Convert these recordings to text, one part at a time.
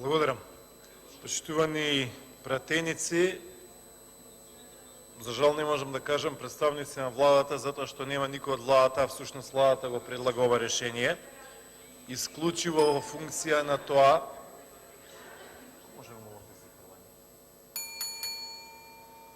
Благодарам. Почитувани пратеници, за жал не можам да кажам представници на владата, затоа што нема никој од владата, а всушност владата го предлага ова решение. Исклучиво во функција на тоа,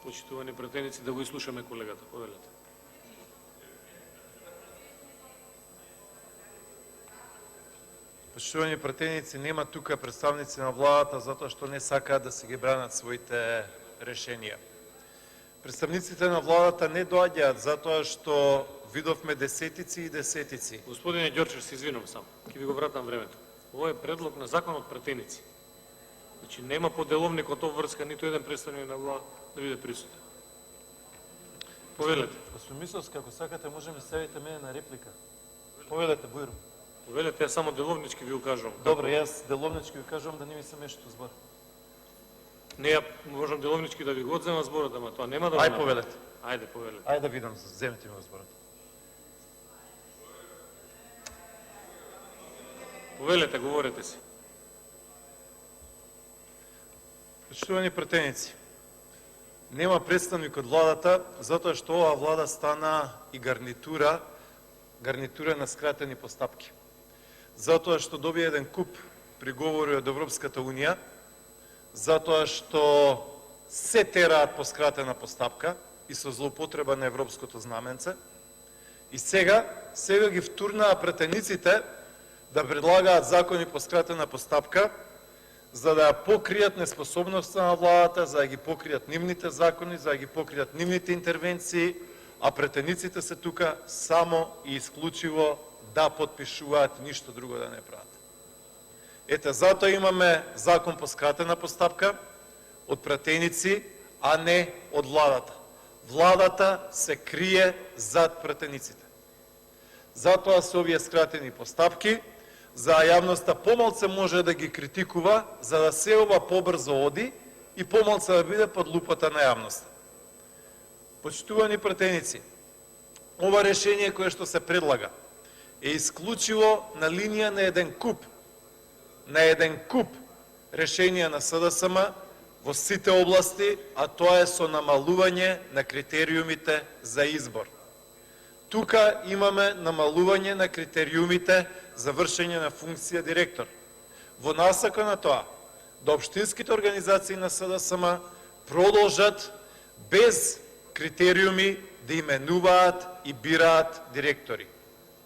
Почитувани пратеници, да го изслушаме колегата, повелете. почитувани пратеници, нема тука представници на владата затоа што не сакаат да се ги бранат своите решенија. Представниците на владата не доаѓаат затоа што видовме десетици и десетици. Господине Ѓорчев, се извинувам само. Ќе ви го вратам времето. Ово е предлог на закон од пратеници. Значи нема по деловникот обврска ниту еден представник на влада да биде присутен. Повелете. Господин Мисовски, ако сакате, можеме да ставите мене на реплика. Повелете, Бојро. Повелете, ја само деловнички ви укажувам. Добро, јас деловнички ви кажувам да не ми се мешате збор. Не, ја можам деловнички да ви го одзема зборот, ама тоа нема да го Ај, направам. повелете. Ајде, повелете. Ајде да видам, земете ми го зборот. Повелете, говорете си. Почитувани пратеници, нема представник од владата, затоа што оваа влада стана и гарнитура на скратени постапки. Затоа што добија еден куп приговори од Европската Унија, затоа што се тераат по скратена постапка и со злоупотреба на европското знаменце, и сега ги втурнаа пратениците да предлагаат закони по скратена постапка, за да покријат неспособноста на владата, за да ги покријат нивните закони, за да ги покријат нивните интервенции, а пратениците се тука само и исклучиво да подпишуваат, ништо друго да не прават. Ете, затоа имаме закон по скратена постапка од пратеници, а не од владата. Владата се крие зад пратениците. Затоа се овие скратени постапки, за јавноста помалце може да ги критикува, за да се ова побрзо оди и помалце да биде под лупата на јавноста. Почитувани пратеници, ова решение кое што се предлага е исклучиво на линија на еден куп решенија на СДСМ во сите области, а тоа е со намалување на критериумите за избор. Тука имаме намалување на критериумите за вршење на функција директор. Во насока на тоа, да општинските организации на СДСМ продолжат без критериуми да именуваат и бираат директори.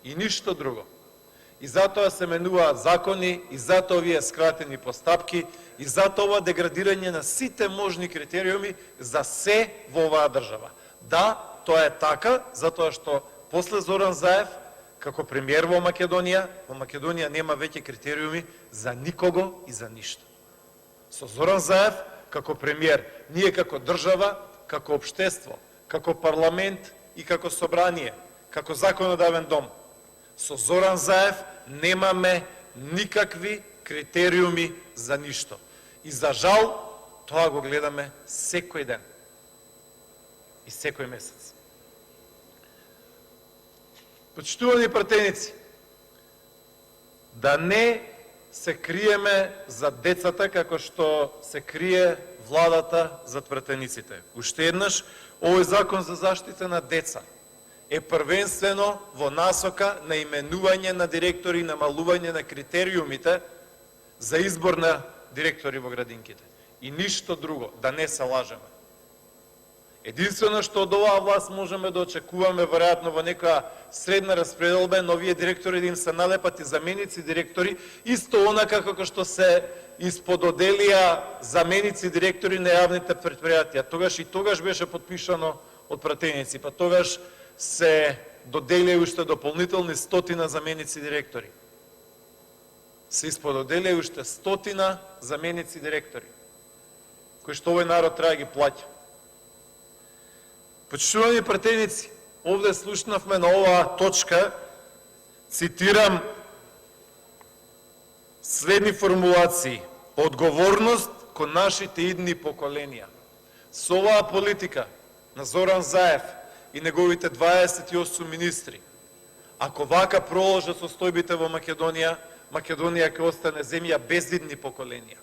И ништо друго. И затоа се менуваат закони, и затоа овие скратени постапки, и затоа ова деградирање на сите можни критериуми за се во оваа држава. Да, тоа е така, затоа што после Зоран Заев, како премиер во Македонија нема веќе критериуми за никого и за ништо. Со Зоран Заев, како премиер, ние како држава, како општество, како парламент и како собрание, како законодавен дом, со Зоран Заев немаме никакви критериуми за ништо. И за жал, тоа го гледаме секој ден и секој месец. Почитувани пратеници, да не се криеме за децата како што се крие владата за пратениците. Уште еднаш, овој закон за заштита на деца е првенствено во насока на именување на директори и намалување на критериумите за избор на директори во градинките. И ништо друго, да не се лажеме. Единствено што од оваа власт можеме да очекуваме, веројатно во некоја средна распределба, новие директори да им се налепат и заменици директори, исто онака како што се испододелија заменици директори на јавните претпријатија. Тогаш беше подпишано од пратеници, па тогаш се доделија уште дополнителни 100 заменици директори. Се испододелија уште 100 заменици директори, кои што овој народ треба да ги плаќа. Почитувани пратеници, овде слушнавме на оваа точка, цитирам следни формулации: одговорност кон нашите идни поколенија. Со оваа политика на Зоран Заев и неговите 28 министри, ако вака продолжат состојбите во Македонија, Македонија ќе остане земја без идни поколенија.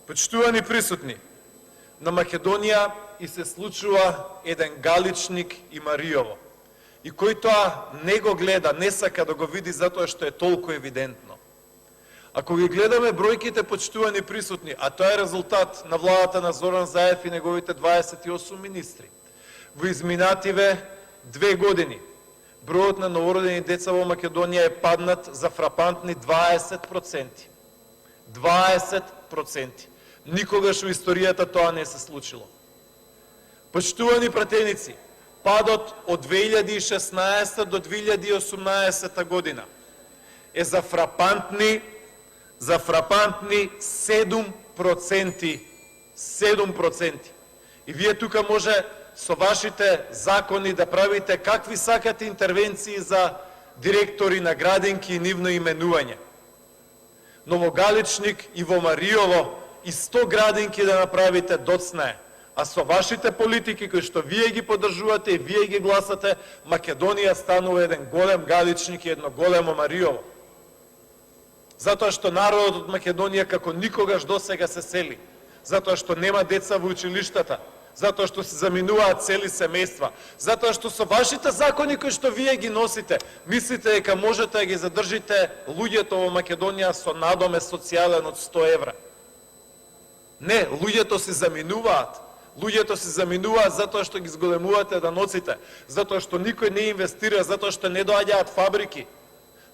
Почитувани присутни, на Македонија и се случува еден Галичник и Мариово. И кој тоа не го гледа, не сака да го види затоа што е толку евидентно. Ако ги гледаме бројките, почитувани присутни, а тоа е резултат на владата на Зоран Заев и неговите 28 министри, во изминативе 2 години бројот на новородени деца во Македонија е паднат за фрапантни 20%. 20%. Никогаш во историјата тоа не се случило. Почитувани пратеници, падот од 2016 до 2018 година е за фрапантни 7%. 7%. И вие тука може со вашите закони да правите какви сакате интервенции за директори на градинки и нивно именување. Но во Галичник и во Мариово и 100 градинки да направите доцна е. А со вашите политики кои што вие ги поддржувате и вие ги гласате, Македонија станува еден голем Галичник и едно големо Мариово. Затоа што народот од Македонија како никогаш досега се сели. Затоа што нема деца во училиштата. Затоа што се заминуваат цели семејства. Затоа што со вашите закони кои што вие ги носите, мислите дека можете да ги задржите луѓето во Македонија со надоме социјален од 100 евра. Не, луѓето се заминуваат. Луѓето се заминуваат затоа што ги зголемувате даноците, затоа што никој не инвестира, затоа што не доаѓаат фабрики,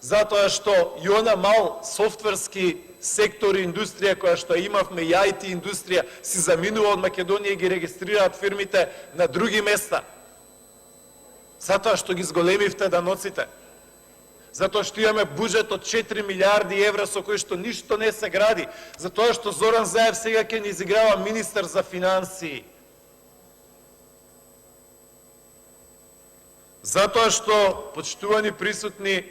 затоа што и она мал софтверски сектор и индустрија која што имавме, и IT индустрија, си заминува од Македонија и ги регистрираат фирмите на други места. Затоа што ги зголемивте даноците. Затоа што имаме буџет од 4 милиарди евра со кој што ништо не се гради. Затоа што Зоран Заев сега ќе ни изиграва министар за финансии. Затоа што, почитувани присутни,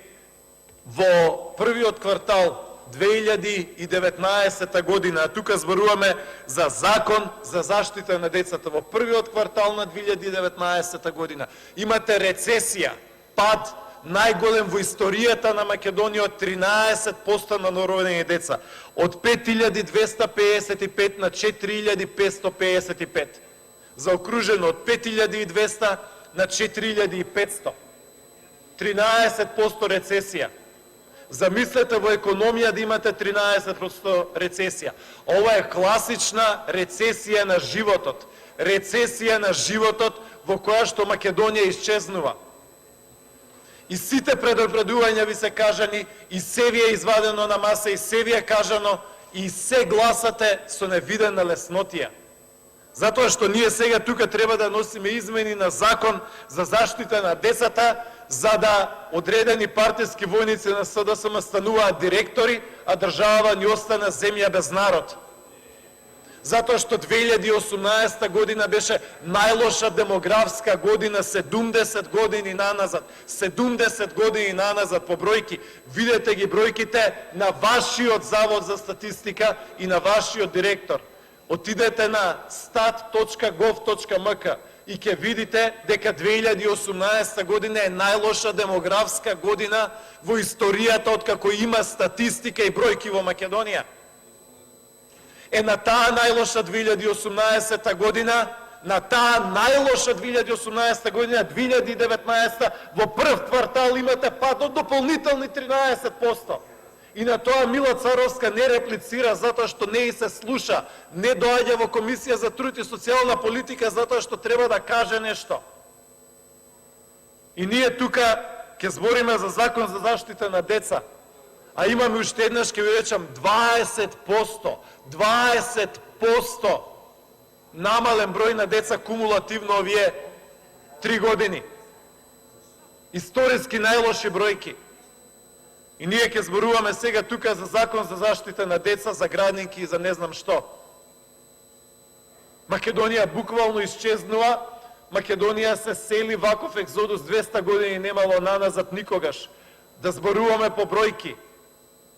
во првиот квартал 2019 година, а тука зборуваме за закон за заштита на децата, во првиот квартал на 2019 година имате рецесија, пад најголем во историјата на Македонија од 13% на новородени деца, од 5255 на 4555. Заокружено од 5200 на 4500. 13% рецесија. Замислете во економија да имате 13% рецесија. Ова е класична рецесија на животот. Рецесија на животот во која што Македонија исчезнува. И сите предупредувања ви се кажани, и се ви е извадено на маса, и се ви е кажано, и се гласате со невидена леснотија. Затоа што ние сега тука треба да носиме измени на закон за заштита на децата, за да одредени партиски војници на СДСМ стануваат директори, а државава ни остана земја без народ. Затоа што 2018 година беше најлоша демографска година 70 години наназад. 70 години наназад по бројки. Видете ги бројките на вашиот завод за статистика и на вашиот директор. Отидете на stat.gov.mk и ќе видите дека 2018 година е најлоша демографска година во историјата од како има статистика и бројки во Македонија. Е на таа најлоша 2018 година, на таа најлоша 2018 година, 2019 во прв квартал имате пад од дополнителни 13%. И на тоа Мила Царовска не реплицира затоа што не и се слуша, не доаѓа во Комисија за труд и социјална политика затоа што треба да каже нешто. И ние тука ќе збориме за закон за заштита на деца, а имаме уште еднаш ќе ви речам 20%, 20% намален број на деца кумулативно овие 3 години. Историски најлоши бројки. И ние ќе зборуваме сега тука за закон за заштита на деца, за градинки и за не знам што. Македонија буквално исчезнува, Македонија се сели ваков екзодус 200 години немало наназад никогаш. Да зборуваме по бројки.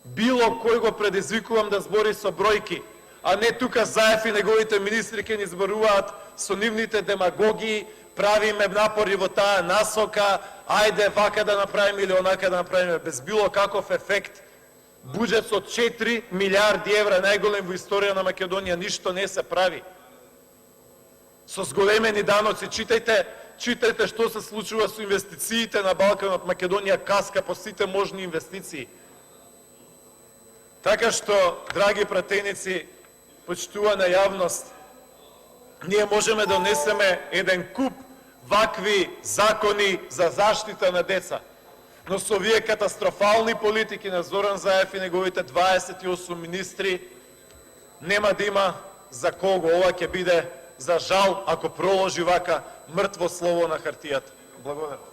Било кој го предизвикувам да збори со бројки, а не тука Заев и неговите министри ќе ни зборуваат со нивните демагогии, правиме напори во таа насока, ајде вака да направиме или онака да направиме, без било каков ефект. Буџет со 4 милиарди евра, најголем во историја на Македонија, ништо не се прави. Со зголемени даноци, читајте што се случува со инвестициите на Балканот. Македонија каска по сите можни инвестиции. Така што, драги пратеници, почитувана јавност, ние можеме да донесеме еден куп вакви закони за заштита на деца. Но со овие катастрофални политики на Зоран Заев и неговите 28 министри нема да има за кого. Ова ќе биде, за жал, ако проложи вака, мртво слово на хартијата. Благодарам.